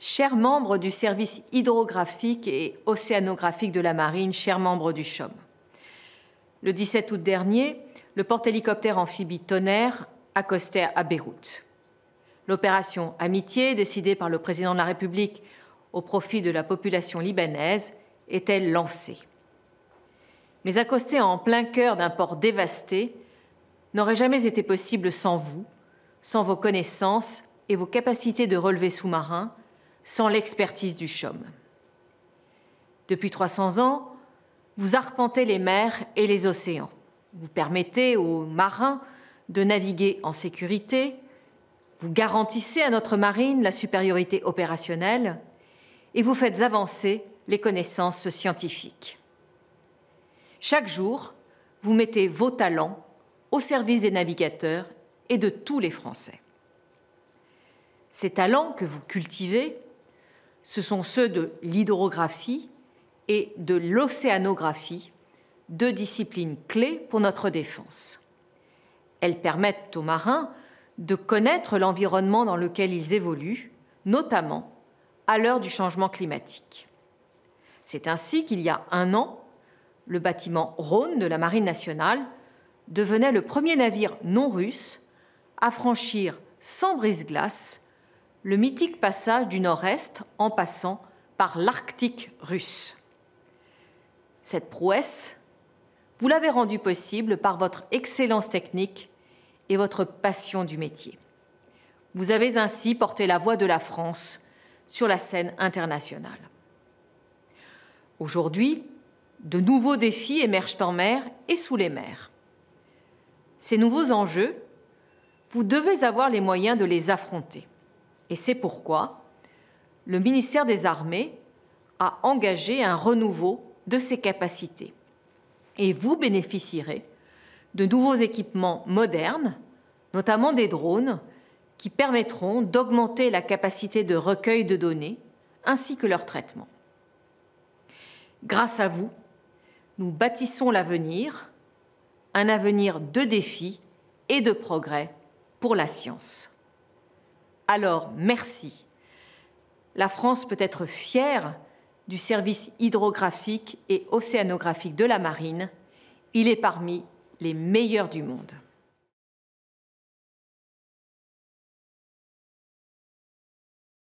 Chers membres du service hydrographique et océanographique de la Marine, chers membres du CHOM, le 17 août dernier, le porte-hélicoptère amphibie Tonnerre accostait à Beyrouth. L'opération Amitié, décidée par le président de la République au profit de la population libanaise, était lancée. Mais accoster en plein cœur d'un port dévasté n'aurait jamais été possible sans vous, sans vos connaissances et vos capacités de relevé sous-marin, sans l'expertise du CHOM. Depuis 300 ans, vous arpentez les mers et les océans. Vous permettez aux marins de naviguer en sécurité, vous garantissez à notre marine la supériorité opérationnelle et vous faites avancer les connaissances scientifiques. Chaque jour, vous mettez vos talents au service des navigateurs et de tous les Français. Ces talents que vous cultivez, ce sont ceux de l'hydrographie et de l'océanographie, deux disciplines clés pour notre défense. Elles permettent aux marins de connaître l'environnement dans lequel ils évoluent, notamment à l'heure du changement climatique. C'est ainsi qu'il y a 1 an, le bâtiment Rhône de la Marine nationale devenait le premier navire non russe à franchir sans brise-glace le mythique passage du Nord-Est en passant par l'Arctique russe. Cette prouesse, vous l'avez rendue possible par votre excellence technique et votre passion du métier. Vous avez ainsi porté la voix de la France sur la scène internationale. Aujourd'hui, de nouveaux défis émergent en mer et sous les mers. Ces nouveaux enjeux, vous devez avoir les moyens de les affronter. Et c'est pourquoi le ministère des Armées a engagé un renouveau de ses capacités. Et vous bénéficierez de nouveaux équipements modernes, notamment des drones, qui permettront d'augmenter la capacité de recueil de données ainsi que leur traitement. Grâce à vous, nous bâtissons l'avenir, un avenir de défis et de progrès pour la science. Alors, merci. La France peut être fière du service hydrographique et océanographique de la Marine. Il est parmi les meilleurs du monde.